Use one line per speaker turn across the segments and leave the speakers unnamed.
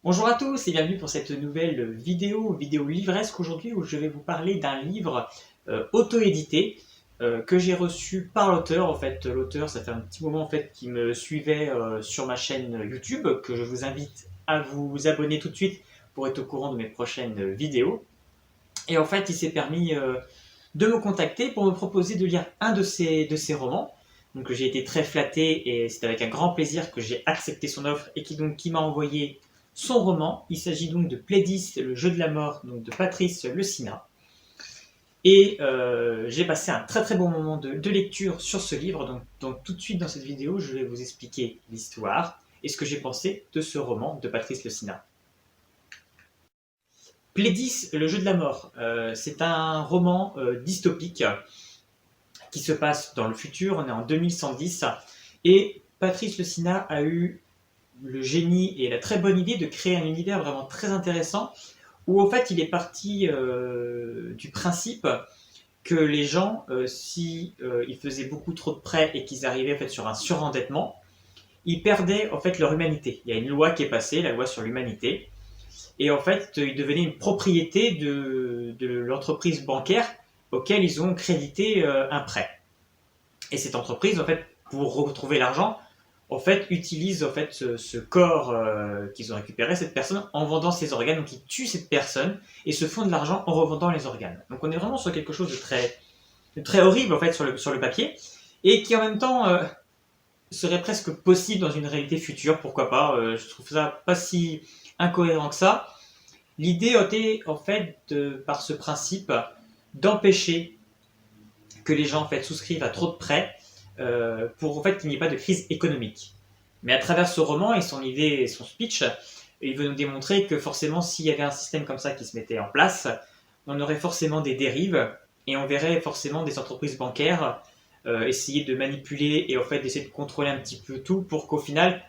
Bonjour à tous et bienvenue pour cette nouvelle vidéo livresque aujourd'hui où je vais vous parler d'un livre auto-édité que j'ai reçu par l'auteur. En fait, l'auteur, ça fait un petit moment en fait qu'il me suivait sur ma chaîne YouTube, que je vous invite à vous abonner tout de suite pour être au courant de mes prochaines vidéos. Et en fait, il s'est permis de me contacter pour me proposer de lire un de ses romans. Donc j'ai été très flatté et c'est avec un grand plaisir que j'ai accepté son offre et qui m'a envoyé son roman. Il s'agit donc de Plédis, le jeu de la mort, donc de Patrice Lecinas. Et j'ai passé un très très bon moment de lecture sur ce livre. Donc tout de suite dans cette vidéo, je vais vous expliquer l'histoire et ce que j'ai pensé de ce roman de Patrice Lecinas. Plédis, le jeu de la mort, c'est un roman dystopique qui se passe dans le futur. On est en 2110 et Patrice Lecinas a eu le génie et la très bonne idée de créer un univers vraiment très intéressant où en fait il est parti du principe que les gens, si ils faisaient beaucoup trop de prêts et qu'ils arrivaient en fait sur un surendettement, ils perdaient en fait leur humanité. Il y a une loi qui est passée, la loi sur l'humanité, et en fait ils devenaient une propriété de l'entreprise bancaire auquel ils ont crédité un prêt. Et cette entreprise, en fait, pour retrouver l'argent, en fait, utilise en fait ce corps qu'ils ont récupéré, cette personne, en vendant ses organes. Donc, ils tuent cette personne et se font de l'argent en revendant les organes. Donc, on est vraiment sur quelque chose de très horrible en fait sur le papier et qui en même temps serait presque possible dans une réalité future. Pourquoi pas Je trouve ça pas si incohérent que ça. L'idée était en fait par ce principe d'empêcher que les gens en fait souscrivent à trop de prêts pour en fait qu'il n'y ait pas de crise économique. Mais à travers ce roman et son idée et son speech, il veut nous démontrer que forcément s'il y avait un système comme ça qui se mettait en place, on aurait forcément des dérives et on verrait forcément des entreprises bancaires essayer de manipuler et en fait d'essayer de contrôler un petit peu tout pour qu'au final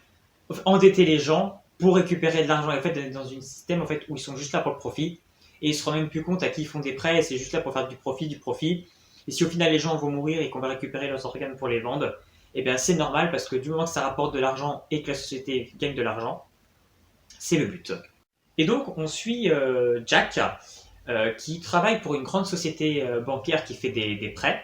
endetter les gens pour récupérer de l'argent. Et en fait dans un système en fait où ils sont juste là pour le profit et ils se rendent même plus compte à qui ils font des prêts et c'est juste là pour faire du profit. Et si au final les gens vont mourir et qu'on va récupérer leurs organes pour les vendre, eh bien c'est normal parce que du moment que ça rapporte de l'argent et que la société gagne de l'argent, c'est le but. Et donc on suit Jack qui travaille pour une grande société bancaire qui fait des prêts.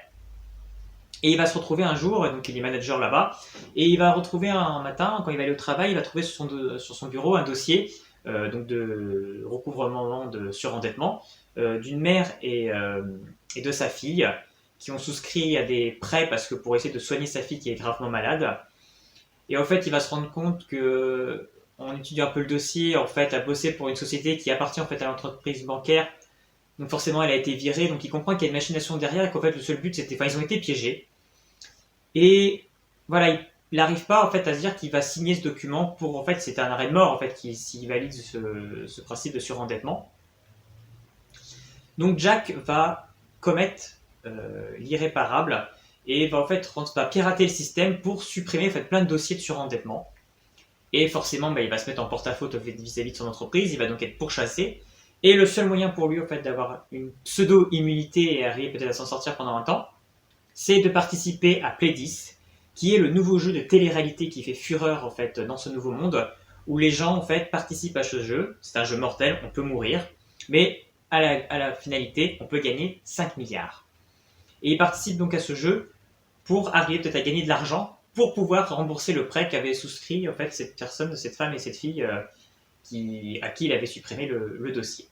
Et il va se retrouver un jour, donc il est manager là-bas, et il va retrouver un matin, quand il va aller au travail, il va trouver sur son bureau un dossier donc de recouvrement de surendettement d'une mère et de sa fille qui ont souscrit à des prêts parce que pour essayer de soigner sa fille qui est gravement malade. Et en fait, il va se rendre compte que en étudiant un peu le dossier, en fait, a bossé pour une société qui appartient en fait à l'entreprise bancaire. Donc forcément, elle a été virée. Donc il comprend qu'il y a une machination derrière et qu'en fait, le seul but, c'était, enfin, ils ont été piégés. Et voilà, il n'arrive pas en fait à se dire qu'il va signer ce document pour en fait, c'est un arrêt de mort en fait s'il valide ce principe de surendettement. Donc Jack va commettre l'irréparable et va en fait va pirater le système pour supprimer en fait, plein de dossiers de surendettement. Et forcément, il va se mettre en porte-à-faux vis-à-vis de son entreprise, il va donc être pourchassé. Et le seul moyen pour lui en fait, d'avoir une pseudo-immunité et arriver peut-être à s'en sortir pendant un temps, c'est de participer à Plédis, qui est le nouveau jeu de télé-réalité qui fait fureur en fait, dans ce nouveau monde, où les gens en fait, participent à ce jeu. C'est un jeu mortel, on peut mourir, mais à la finalité, on peut gagner 5 milliards. Et il participe donc à ce jeu pour arriver peut-être à gagner de l'argent pour pouvoir rembourser le prêt qu'avait souscrit en fait cette personne, cette femme et cette fille à qui il avait supprimé le dossier.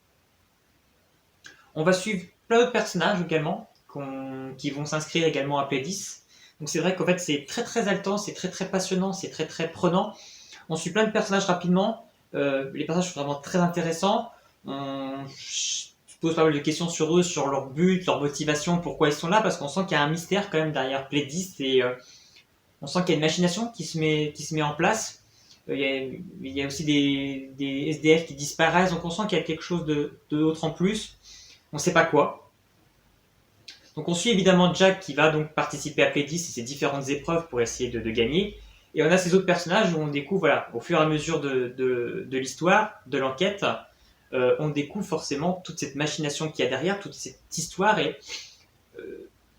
On va suivre plein d'autres personnages également qui vont s'inscrire également à Plédis. Donc c'est vrai qu'en fait c'est très très haletant, c'est très très passionnant, c'est très très prenant. On suit plein de personnages rapidement. Les personnages sont vraiment très intéressants. On se pose pas mal de questions sur eux, sur leur but, leur motivation, pourquoi ils sont là, parce qu'on sent qu'il y a un mystère quand même derrière Plédis et on sent qu'il y a une machination qui se met en place. Il y a aussi des SDF qui disparaissent, donc on sent qu'il y a quelque chose d'autre en plus. On ne sait pas quoi. Donc on suit évidemment Jack qui va donc participer à Plédis et ses différentes épreuves pour essayer de gagner. Et on a ces autres personnages où on découvre, voilà, au fur et à mesure de l'histoire, de l'enquête, on découvre forcément toute cette machination qu'il y a derrière, toute cette histoire et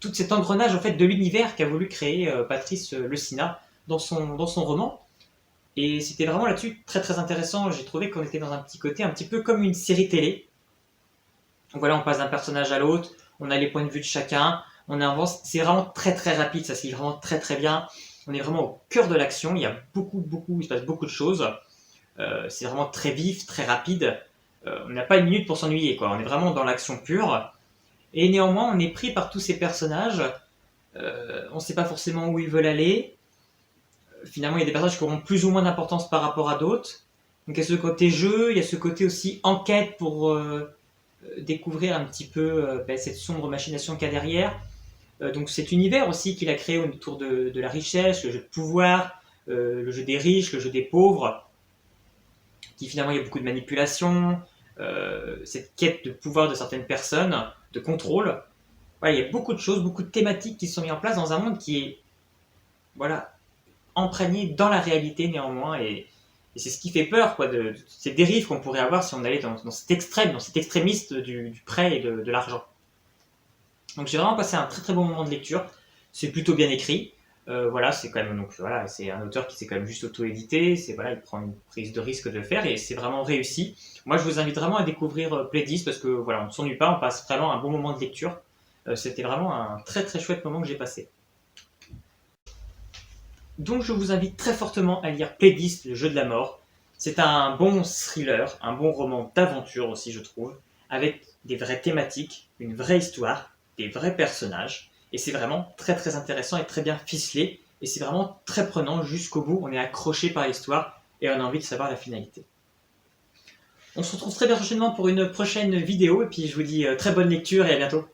tout cet engrenage en fait, de l'univers qu'a voulu créer Patrice Lecinas dans son roman. Et c'était vraiment là-dessus très très intéressant. J'ai trouvé qu'on était dans un petit côté un petit peu comme une série télé. Donc voilà, on passe d'un personnage à l'autre, on a les points de vue de chacun, on avance. C'est vraiment très très rapide, ça se lit vraiment très très bien. On est vraiment au cœur de l'action, il y a il se passe beaucoup de choses. C'est vraiment très vif, très rapide. On n'a pas une minute pour s'ennuyer, quoi. On est vraiment dans l'action pure. Et néanmoins, on est pris par tous ces personnages. On ne sait pas forcément où ils veulent aller. Finalement, il y a des personnages qui auront plus ou moins d'importance par rapport à d'autres. Donc il y a ce côté jeu, il y a ce côté aussi enquête pour découvrir un petit peu cette sombre machination qu'il y a derrière. Donc cet univers aussi qu'il a créé autour de la richesse, le jeu de pouvoir, le jeu des riches, le jeu des pauvres, qui finalement il y a beaucoup de manipulation, cette quête de pouvoir de certaines personnes, de contrôle. Voilà, il y a beaucoup de choses, beaucoup de thématiques qui sont mises en place dans un monde qui est voilà, imprégné dans la réalité néanmoins, et c'est ce qui fait peur, quoi, de ces dérives qu'on pourrait avoir si on allait dans cet extrême, dans cet extrémiste du prêt et de l'argent. Donc j'ai vraiment passé un très très bon moment de lecture. C'est plutôt bien écrit. Voilà, c'est quand même donc voilà, c'est un auteur qui s'est quand même juste auto-édité. C'est voilà, il prend une prise de risque de le faire et c'est vraiment réussi. Moi, je vous invite vraiment à découvrir Playdist parce que voilà, on ne s'ennuie pas, on passe vraiment un bon moment de lecture. C'était vraiment un très très chouette moment que j'ai passé. Donc je vous invite très fortement à lire Playdist, le jeu de la mort. C'est un bon thriller, un bon roman d'aventure aussi, je trouve, avec des vraies thématiques, une vraie histoire, des vrais personnages. Et c'est vraiment très très intéressant et très bien ficelé. Et c'est vraiment très prenant jusqu'au bout. On est accroché par l'histoire et on a envie de savoir la finalité. On se retrouve très prochainement pour une prochaine vidéo. Et puis je vous dis très bonne lecture et à bientôt.